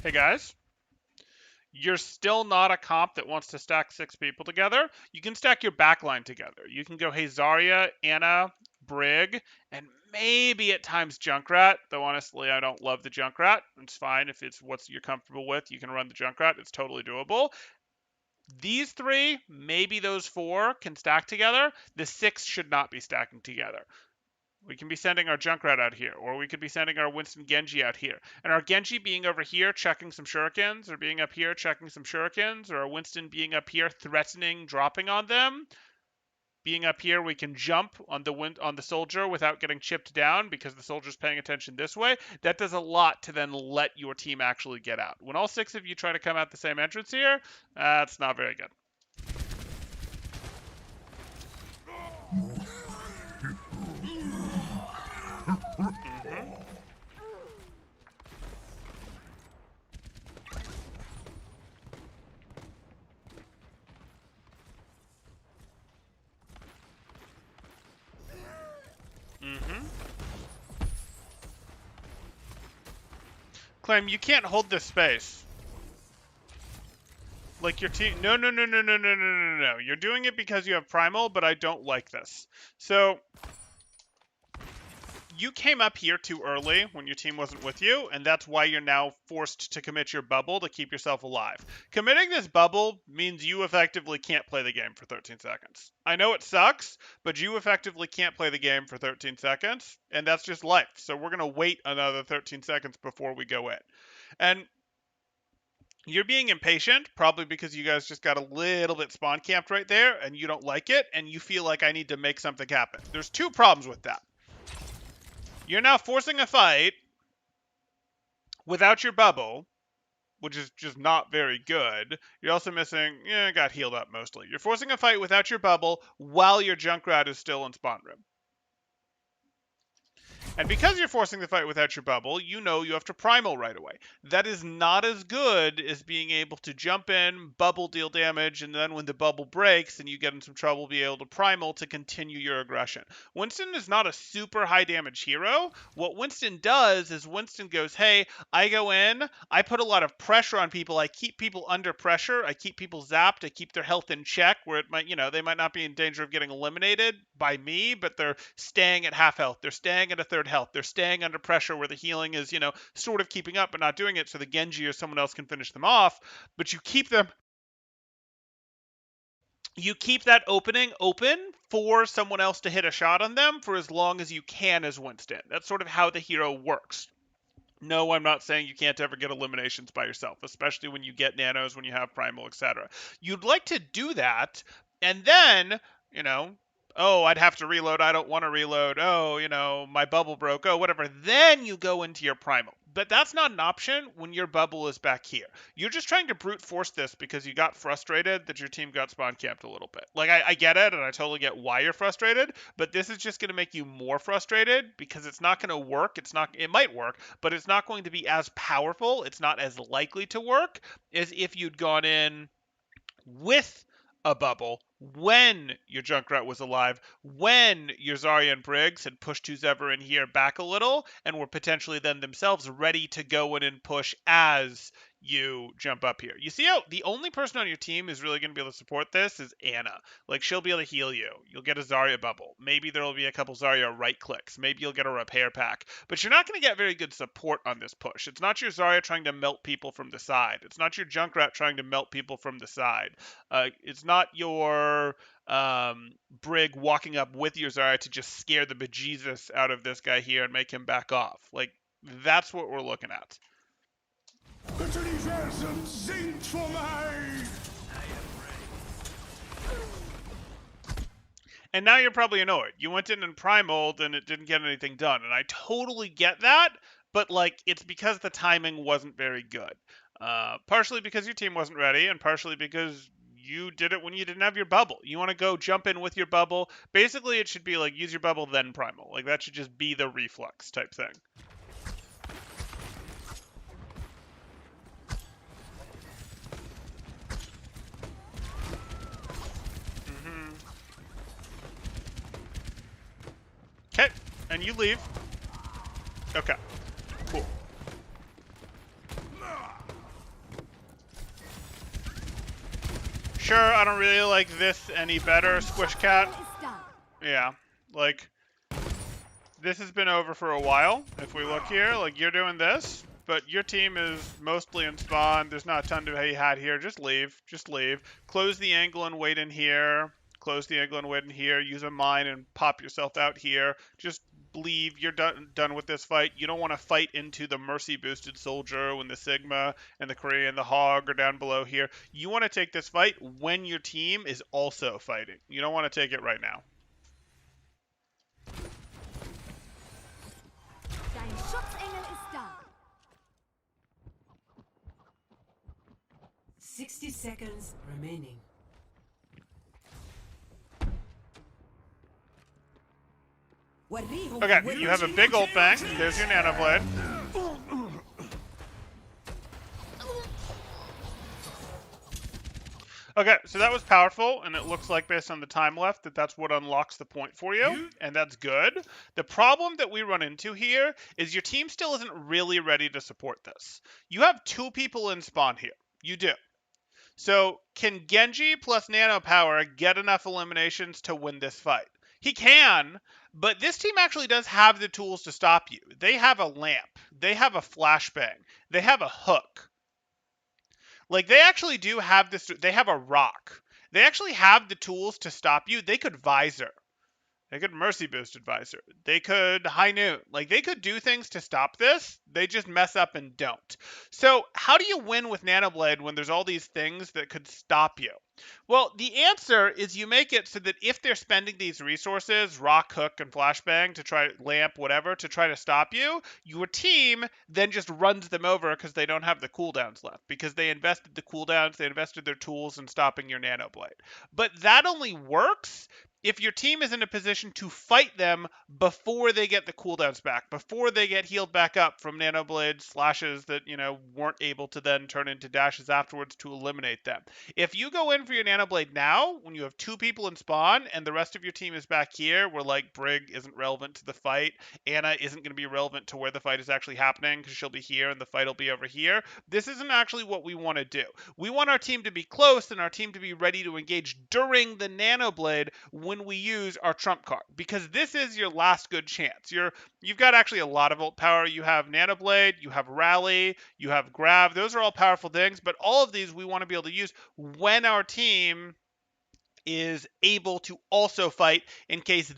Hey guys, you're still not a comp that wants to stack 6 people together. You can stack your backline together. You can go, hey, Zarya, Anna, Brig, and maybe at times Junkrat, though honestly I don't love the Junkrat. It's fine if it's what you're comfortable with. You can run the Junkrat. It's totally doable. These 3, maybe those 4 can stack together. The 6 should not be stacking together. We can be sending our Junkrat out here, or we could be sending our Winston Genji out here. And our Genji being over here checking some shurikens, or being up here checking some shurikens, or our Winston being up here threatening dropping on them. Being up here, we can jump on the soldier without getting chipped down because the soldier's paying attention this way. That does a lot to then let your team actually get out. When all 6 of you try to come out the same entrance here, that's not very good. Claim, you can't hold this space. Like your team. No. You're doing it because you have Primal, but I don't like this. So, you came up here too early when your team wasn't with you, and that's why you're now forced to commit your bubble to keep yourself alive. Committing this bubble means you effectively can't play the game for 13 seconds. I know it sucks, but you effectively can't play the game for 13 seconds, and that's just life. So we're going to wait another 13 seconds before we go in. And you're being impatient, probably because you guys just got a little bit spawn camped right there, and you don't like it, and you feel like I need to make something happen. There's 2 problems with that. You're now forcing a fight without your bubble, which is just not very good. You're also missing, got healed up mostly. You're forcing a fight without your bubble while your Junkrat is still in spawn room. And because you're forcing the fight without your bubble, you know you have to primal right away. That is not as good as being able to jump in, bubble deal damage, and then when the bubble breaks and you get in some trouble, be able to primal to continue your aggression. Winston is not a super high damage hero. What Winston does is Winston goes, hey, I go in, I put a lot of pressure on people, I keep people under pressure, I keep people zapped, I keep their health in check, where it might, they might not be in danger of getting eliminated by me, but they're staying at half health, they're staying at a third health. They're staying under pressure where the healing is, sort of keeping up but not doing it so the Genji or someone else can finish them off. But you keep that opening open for someone else to hit a shot on them for as long as you can as Winston. That's sort of how the hero works. No, I'm not saying you can't ever get eliminations by yourself, especially when you get nanos, when you have primal, etc. You'd like to do that, and then, oh, I'd have to reload, I don't want to reload, oh, my bubble broke, oh, whatever. Then you go into your primal. But that's not an option when your bubble is back here. You're just trying to brute force this because you got frustrated that your team got spawn camped a little bit. Like, I get it, and I totally get why you're frustrated, but this is just going to make you more frustrated because it's not going to work. It might work, but it's not going to be as powerful. It's not as likely to work as if you'd gone in with a bubble when your Junkrat was alive, when your Zarya and Briggs had pushed who's ever in here back a little, and were potentially then themselves ready to go in and push as you jump up here. You see how the only person on your team who's really going to be able to support this is Anna. Like, she'll be able to heal you. You'll get a Zarya bubble. Maybe there'll be a couple Zarya right clicks. Maybe you'll get a repair pack. But you're not going to get very good support on this push. It's not your Zarya trying to melt people from the side. It's not your Junkrat trying to melt people from the side. It's not your Brig walking up with your Zarya to just scare the bejesus out of this guy here and make him back off. Like, that's what we're looking at. Das Universum singt vor mir! And now you're probably annoyed. You went in and primaled and it didn't get anything done. And I totally get that, but it's because the timing wasn't very good. Partially because your team wasn't ready, and partially because you did it when you didn't have your bubble. You want to go jump in with your bubble. Basically, it should be like use your bubble, then primal. Like, that should just be the reflex type thing. Okay, and you leave. Okay, cool. Sure, I don't really like this any better, Squish Cat. Schutzengel ist da. Yeah, like, this has been over for a while. If we look here, like, you're doing this, but your team is mostly in spawn. There's not a ton to be had here. Just leave. Just leave. Close the angle and wait in here. Close the angle and wait in here. Use a mine and pop yourself out here. Just leave. You're done with this fight. You don't want to fight into the mercy boosted soldier when the Sigma and the Korea and the Hog are down below here. You want to take this fight when your team is also fighting. You don't want to take it right now. Dein Schutzengel ist da. 60 seconds remaining. Okay, you have a big ult bank. There's your Nano Blade. Okay, so that was powerful, and it looks like based on the time left that's what unlocks the point for you, and that's good. The problem that we run into here is your team still isn't really ready to support this. You have 2 people in spawn here. You do. So can Genji plus Nano Power get enough eliminations to win this fight? He can, but this team actually does have the tools to stop you. They have a lamp. They have a flashbang. They have a hook. Like, they actually do have this. They have a rock. They actually have the tools to stop you. They could visor. They could mercy boost advisor. They could high noon. Like, they could do things to stop this. They just mess up and don't. So how do you win with Nanoblade when there's all these things that could stop you? Well, the answer is you make it so that if they're spending these resources, rock, hook, and flashbang to try lamp, whatever, to try to stop you, your team then just runs them over because they don't have the cooldowns left. Because they invested the cooldowns, they invested their tools in stopping your Nanoblade. But that only works if your team is in a position to fight them before they get the cooldowns back, before they get healed back up from Nanoblade slashes that, weren't able to then turn into dashes afterwards to eliminate them. If you go in for your Nanoblade now, when you have 2 people in spawn and the rest of your team is back here, where like Brig isn't relevant to the fight, Anna isn't going to be relevant to where the fight is actually happening because she'll be here and the fight will be over here, this isn't actually what we want to do. We want our team to be close and our team to be ready to engage during the Nanoblade when we use our trump card, because this is your last good chance. You've got actually a lot of ult power. You have Nanoblade, you have Rally, you have Grab. Those are all powerful things, but all of these we want to be able to use when our team is able to also fight in case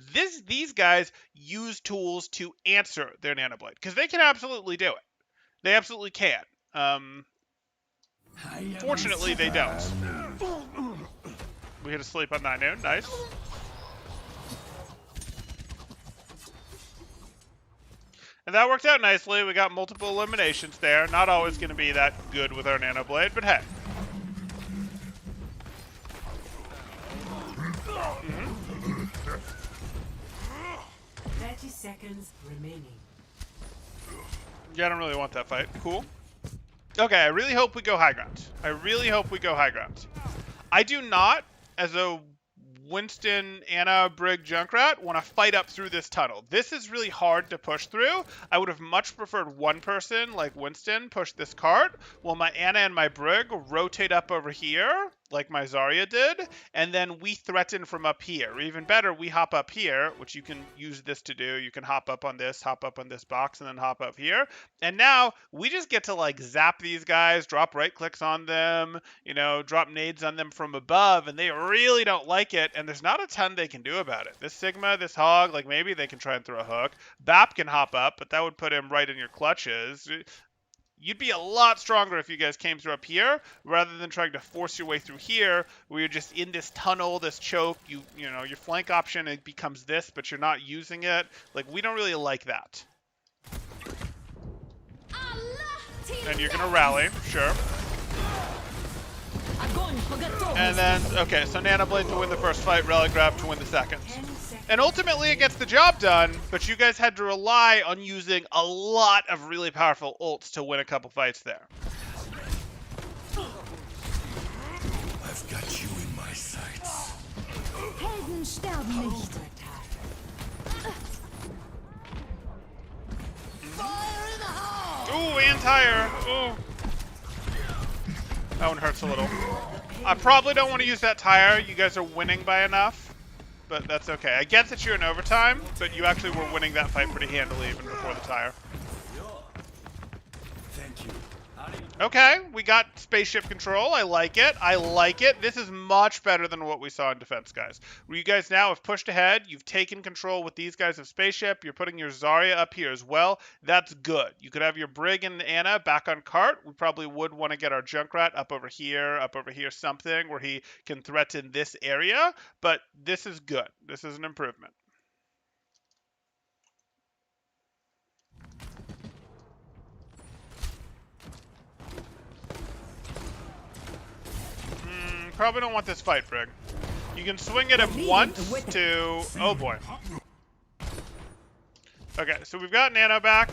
these guys use tools to answer their Nanoblade, because they can absolutely do it. They absolutely can. Fortunately, they don't. We hit a sleep on 9 noon. Nice. And that worked out nicely. We got multiple eliminations there. Not always going to be that good with our Nanoblade, but hey. 30 seconds remaining. Yeah, I don't really want that fight. Cool. Okay, I really hope we go high ground. I really hope we go high ground. I do not, as a Winston, Anna, Brig, Junkrat, want to fight up through this tunnel. This is really hard to push through. I would have much preferred one person, like Winston, push this cart, while my Anna and my Brig rotate up over here, like my Zarya did, and then we threaten from up here. Or even better, we hop up here, which you can use this to do. You can hop up on this box, and then hop up here. And now we just get to like zap these guys, drop right clicks on them, drop nades on them from above, and they really don't like it. And there's not a ton they can do about it. This Sigma, this Hog, like maybe they can try and throw a hook. Bap can hop up, but that would put him right in your clutches. You'd be a lot stronger if you guys came through up here rather than trying to force your way through here where you're just in this tunnel, this choke. Your flank option, it becomes this, but you're not using it. Like, we don't really like that. And you're gonna rally, sure. And then, okay, so Nanoblade to win the first fight, Rally Grab to win the second. And ultimately it gets the job done, but you guys had to rely on using a lot of really powerful ults to win a couple fights there. I've got you in my sights. Helden sterben nicht. Ooh, Antire. Ooh. That one hurts a little. I probably don't want to use that tire. You guys are winning by enough, but that's okay. I get that you're in overtime, but you actually were winning that fight pretty handily even before the tire. Thank you. Okay, we got spaceship control. I like it. I like it. This is much better than what we saw in defense, guys. You guys now have pushed ahead. You've taken control with these guys of spaceship. You're putting your Zarya up here as well. That's good. You could have your Brig and Anna back on cart. We probably would want to get our Junkrat up over here, something where he can threaten this area. But this is good. This is an improvement. Probably don't want this fight, Brig. You can swing at him once to... Oh, boy. Okay, so we've got Nano back.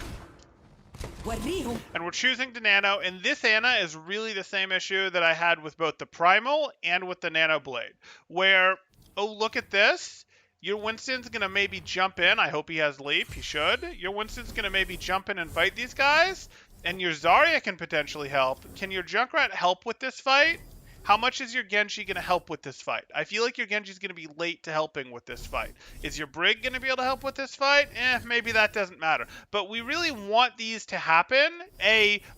And we're choosing to Nano, and this Ana is really the same issue that I had with both the Primal and with the Nano Blade, where, oh, look at this. Your Winston's going to maybe jump in. I hope he has Leap. He should. Your Winston's going to maybe jump in and fight these guys, and your Zarya can potentially help. Can your Junkrat help with this fight? How much is your Genji going to help with this fight? I feel like your Genji's going to be late to helping with this fight. Is your Brig going to be able to help with this fight? Maybe that doesn't matter. But we really want these to happen.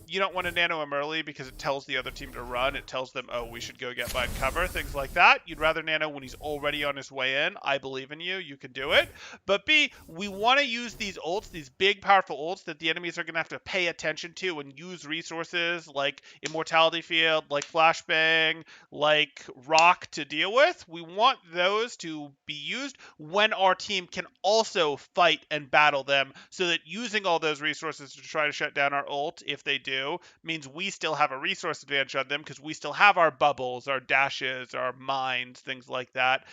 You don't want to nano him early because it tells the other team to run. It tells them, oh, we should go get behind cover, things like that. You'd rather nano when he's already on his way in. I believe in you. You can do it. But B, we want to use these ults, these big, powerful ults that the enemies are going to have to pay attention to and use resources like Immortality Field, like Flashbang, like Rock to deal with. We want those to be used when our team can also fight and battle them, so that using all those resources to try to shut down our ult, if they do, means we still have a resource advantage on them because we still have our bubbles, our dashes, our mines, things like that.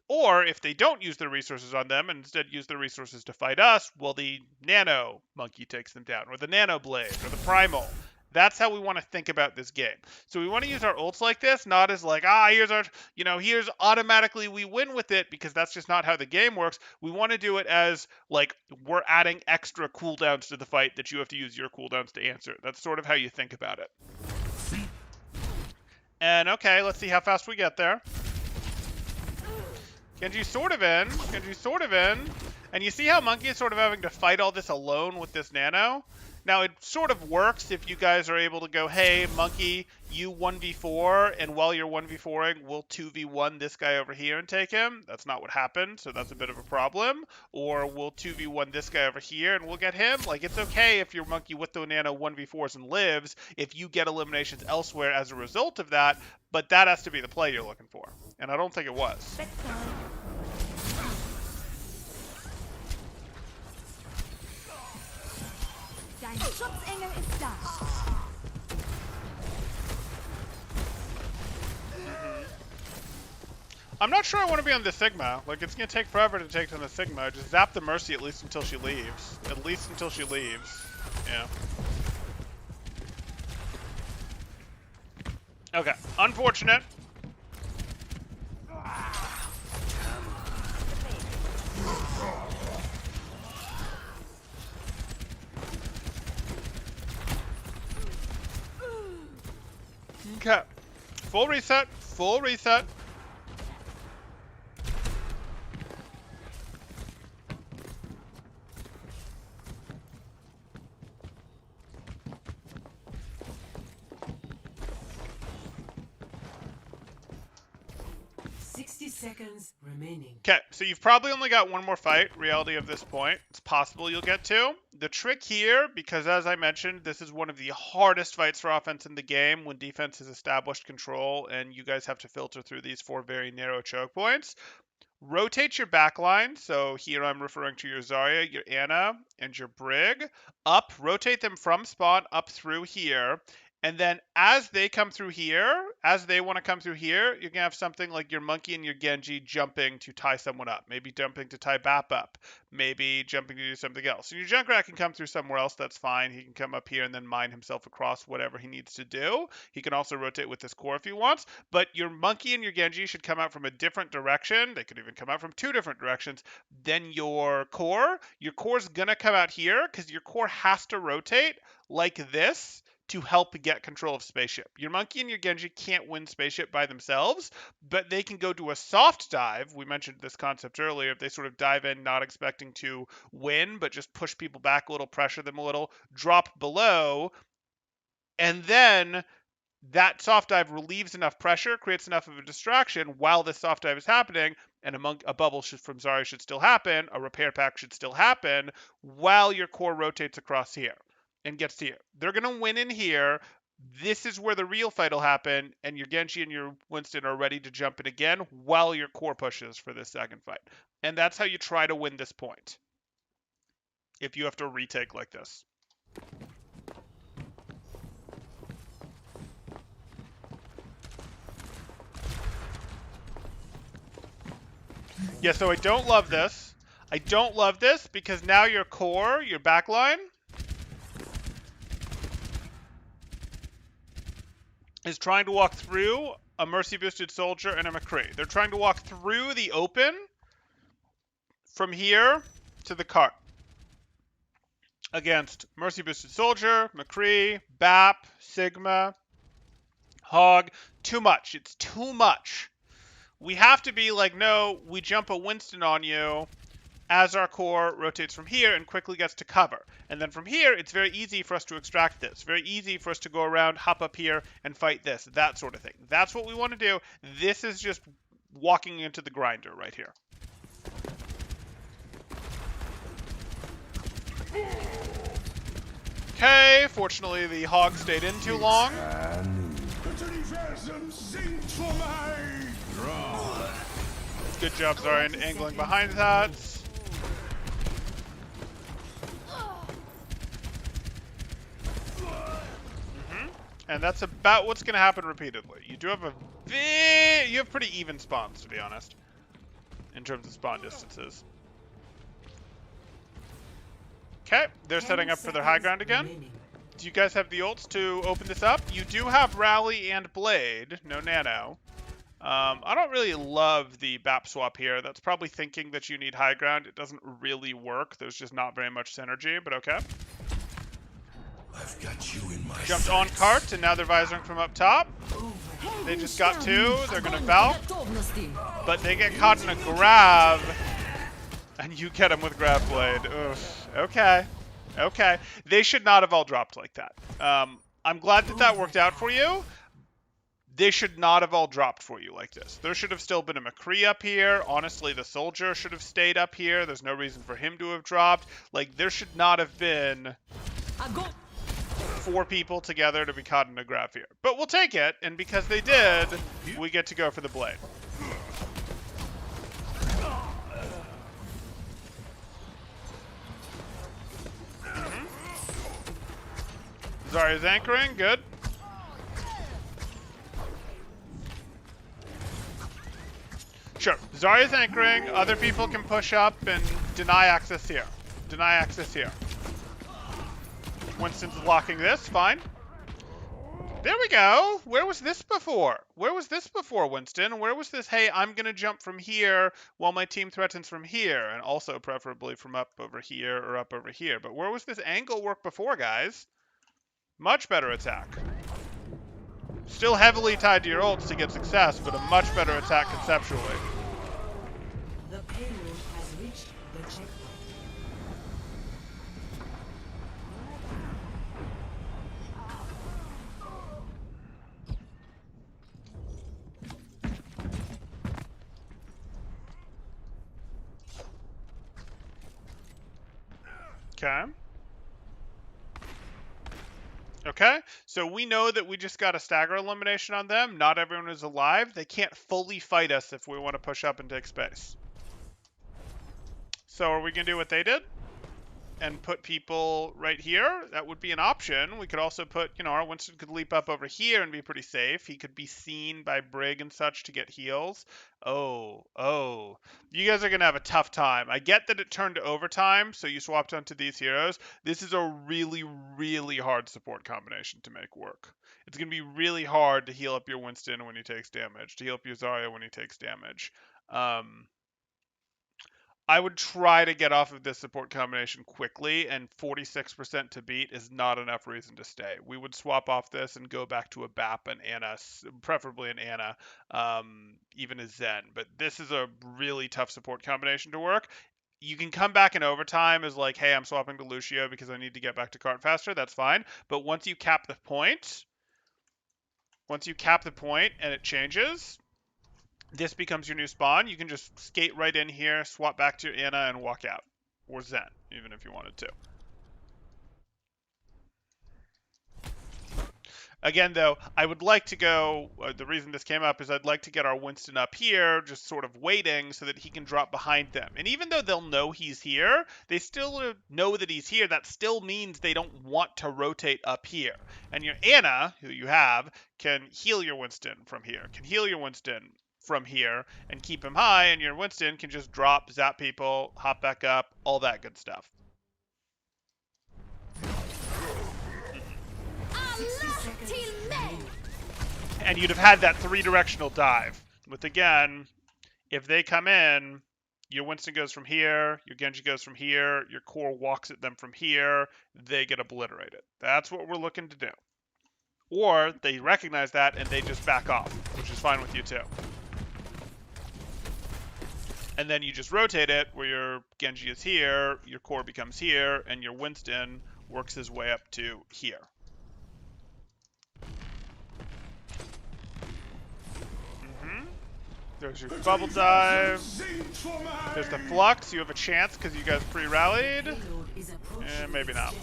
Or if they don't use their resources on them and instead use their resources to fight us, well, the Nano Monkey takes them down, or the Nano Blade, or the Primal. That's how we want to think about this game. So we want to use our ults like this, not as like, here's our, here's automatically we win with it, because that's just not how the game works. We want to do it as, like, we're adding extra cooldowns to the fight that you have to use your cooldowns to answer. That's sort of how you think about it. And, okay, let's see how fast we get there. Genji's sort of in. And you see how Monkey is sort of having to fight all this alone with this Nano? Now, it sort of works if you guys are able to go, hey, Monkey, you 1v4, and while you're 1v4ing, we'll 2v1 this guy over here and take him. That's not what happened, so that's a bit of a problem. Or we'll 2v1 this guy over here, and we'll get him. Like, it's okay if your Monkey with the Nano 1v4s and lives, if you get eliminations elsewhere as a result of that, but that has to be the play you're looking for. And I don't think it was. Dein Schutzengel ist da. I'm not sure I want to be on the Sigma. Like, it's going to take forever to take on the Sigma. Just zap the Mercy at least until she leaves. Yeah. Okay. Unfortunate. Okay. Full reset. 60 seconds remaining. Okay, so you've probably only got one more fight, reality of this point. It's possible you'll get two. The trick here, because as I mentioned, this is one of the hardest fights for offense in the game when defense has established control and you guys have to filter through these 4 very narrow choke points. Rotate your backline. So here I'm referring to your Zarya, your Ana, and your Brig. Rotate them from spawn up through here. And then as they come through here, as they want to come through here, you're going to have something like your Monkey and your Genji jumping to tie someone up. Maybe jumping to tie Bap up. Maybe jumping to do something else. So your Junkrat can come through somewhere else, that's fine. He can come up here and then mine himself across whatever he needs to do. He can also rotate with this core if he wants. But your Monkey and your Genji should come out from a different direction. They could even come out from 2 different directions than your core. Your core's going to come out here because your core has to rotate like this to help get control of spaceship. Your monkey and your Genji can't win spaceship by themselves, but they can go do a soft dive. We mentioned this concept earlier. If they sort of dive in not expecting to win, but just push people back a little, pressure them a little, drop below, and then that soft dive relieves enough pressure, creates enough of a distraction while this soft dive is happening, and a bubble from Zarya should still happen, a repair pack should still happen, while your core rotates across here and gets to here. They're going to win in here. This is where the real fight will happen, and your Genji and your Winston are ready to jump in again while your core pushes for this second fight. And that's how you try to win this point, if you have to retake like this. Yeah, so I don't love this. I don't love this because now your core, your backline, is trying to walk through a Mercy boosted soldier and a McCree. They're trying to walk through the open from here to the cart against Mercy boosted soldier, McCree, BAP, Sigma, Hog. Too much. It's too much. We have to be like, no, we jump a Winston on you as our core rotates from here and quickly gets to cover. And then from here, it's very easy for us to extract this. Very easy for us to go around, hop up here, and fight this. That sort of thing. That's what we want to do. This is just walking into the grinder right here. Okay, fortunately the Hog stayed in too long. Good job, Zarya, angling behind that. And that's about what's going to happen repeatedly. You do have you have pretty even spawns, to be honest, in terms of spawn distances. Okay, they're setting up for their high ground again. Do you guys have the ults to open this up? You do have Rally and Blade, no Nano. I don't really love the BAP swap here. That's probably thinking that you need high ground. It doesn't really work. There's just not very much synergy, but okay. I've got you in my Jumped on cart, and now they're visoring from up top. They just got two. They're going to Valk. But they get caught in a grab. And you get them with grab blade. Oof. Okay. Okay. They should not have all dropped like that. I'm glad that that worked out for you. They should not have all dropped for you like this. There should have still been a McCree up here. Honestly, the soldier should have stayed up here. There's no reason for him to have dropped. Like, there should not have been 4 people together to be caught in a grab here. But we'll take it, and because they did, we get to go for the blade. Zarya's anchoring, good. Sure, Zarya's anchoring, other people can push up and deny access here. Deny access here. Winston's blocking this, fine. There we go. Where was this before? Where was this before, Winston? Where was this, hey, I'm going to jump from here while my team threatens from here, and also preferably from up over here or up over here. But where was this angle work before, guys? Much better attack. Still heavily tied to your ults to get success, but a much better attack conceptually. The payload has reached the checkpoint. Okay. Okay, so we know that we just got a stagger elimination on them. Not everyone is alive. They can't fully fight us if we want to push up and take space. So are we going to do what they did? And put people right here? That would be an option. We could also put, you know, our Winston could leap up over here and be pretty safe. He could be seen by Brig and such to get heals. Oh. You guys are going to have a tough time. I get that it turned to overtime, so you swapped onto these heroes. This is a really, really hard support combination to make work. It's going to be really hard to heal up your Winston when he takes damage, to heal up your Zarya when he takes damage. I would try to get off of this support combination quickly, and 46% to beat is not enough reason to stay. We would swap off this and go back to a BAP and Anna, preferably an Anna, even a Zen. But this is a really tough support combination to work. You can come back in overtime as like, hey, I'm swapping to Lucio because I need to get back to cart faster. That's fine. But once you cap the point, and it changes, this becomes your new spawn. You can just skate right in here, swap back to your Anna, and walk out. Or Zen, even if you wanted to. Again, though, I would like to go, the reason this came up is I'd like to get our Winston up here, just sort of waiting so that he can drop behind them. And even though they'll know he's here, they still know that he's here. That still means they don't want to rotate up here. And your Anna, who you have, can heal your Winston from here, and keep him high, and your Winston can just drop, zap people, hop back up, all that good stuff. And you'd have had that 3-directional dive. With, again, if they come in, your Winston goes from here, your Genji goes from here, your core walks at them from here, they get obliterated. That's what we're looking to do. Or they recognize that and they just back off, which is fine with you too. And then you just rotate it where your Genji is here, your core becomes here, and your Winston works his way up to here. There's your bubble dive. There's the flux. You have a chance because you guys pre-rallied. Maybe not.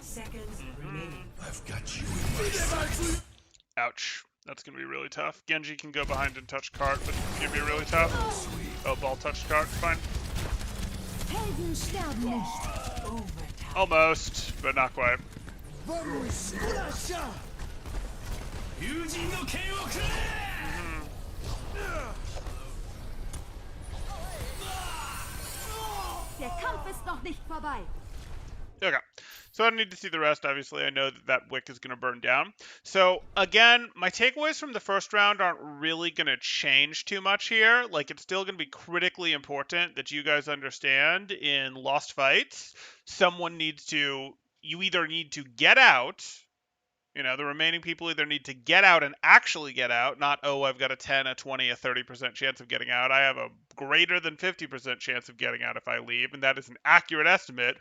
Seconds remaining. I've got you in my sights. Ouch. That's going to be really tough. Genji can go behind and touch cart, but it's going to be really tough. Oh, ball touched cart. Fine. Almost, but not quite. Der Kampf ist noch nicht vorbei. Okay. So I don't need to see the rest. Obviously, I know that that wick is going to burn down. So again, my takeaways from the first round aren't really going to change too much here. Like, it's still going to be critically important that you guys understand in lost fights, you either need to get out. The remaining people either need to get out and actually get out, not, oh, I've got a 10, a 20, a 30% chance of getting out. I have a greater than 50% chance of getting out if I leave, and that is an accurate estimate.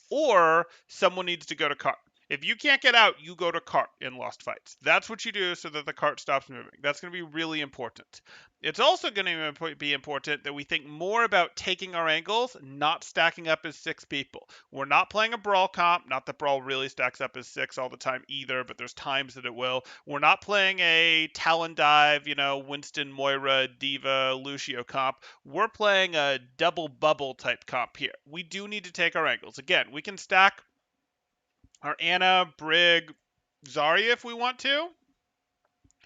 Or someone needs to go to cart. If you can't get out, you go to cart in lost fights. That's what you do so that the cart stops moving. That's going to be really important. It's also going to be important that we think more about taking our angles, not stacking up as 6 people. We're not playing a brawl comp. Not that brawl really stacks up as 6 all the time either, but there's times that it will. We're not playing a Talon dive, Winston, Moira, Diva, Lucio comp. We're playing a double bubble type comp here. We do need to take our angles. Again, we can stack our Anna, Brig, Zarya if we want to.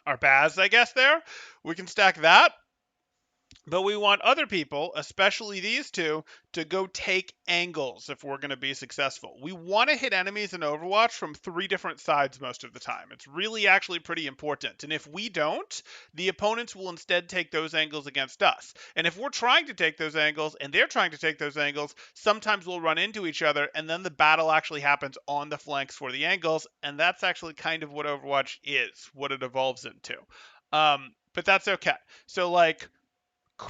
Our Baz, I guess, there. We can stack that. But we want other people, especially these two, to go take angles if we're going to be successful. We want to hit enemies in Overwatch from 3 different sides most of the time. It's really actually pretty important. And if we don't, the opponents will instead take those angles against us. And if we're trying to take those angles and they're trying to take those angles, sometimes we'll run into each other and then the battle actually happens on the flanks for the angles. And that's actually kind of what Overwatch is, what it evolves into. But that's okay. So,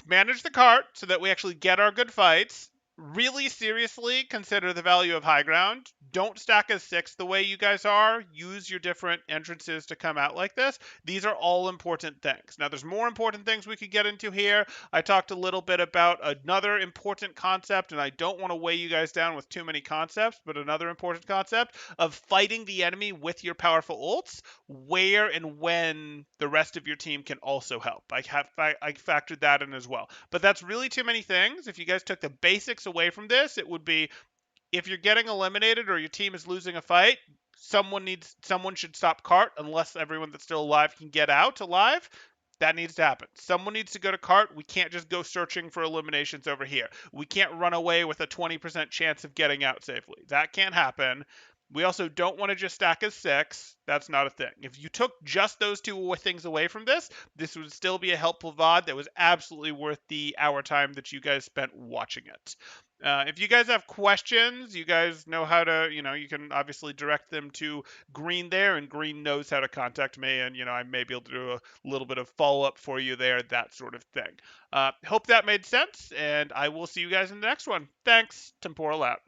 manage the cart so that we actually get our good fights. Really seriously consider the value of high ground. Don't stack as 6 the way you guys are. Use your different entrances to come out like this. These are all important things. Now, there's more important things we could get into here. I talked a little bit about another important concept, and I don't want to weigh you guys down with too many concepts, but another important concept of fighting the enemy with your powerful ults, where and when the rest of your team can also help. I factored that in as well. But that's really too many things. If you guys took the basics away from this, it would be if you're getting eliminated or your team is losing a fight, someone should stop cart unless everyone that's still alive can get out alive. That needs to happen. Someone needs to go to cart. We can't just go searching for eliminations over here. We can't run away with a 20% chance of getting out safely. That can't happen. We also don't want to just stack as 6. That's not a thing. If you took just those two things away from this, this would still be a helpful VOD that was absolutely worth the hour time that you guys spent watching it. If you guys have questions, you guys know how to, you can obviously direct them to Green there, and Green knows how to contact me, and, I may be able to do a little bit of follow up for you there, that sort of thing. Hope that made sense, and I will see you guys in the next one. Thanks. Temporal out.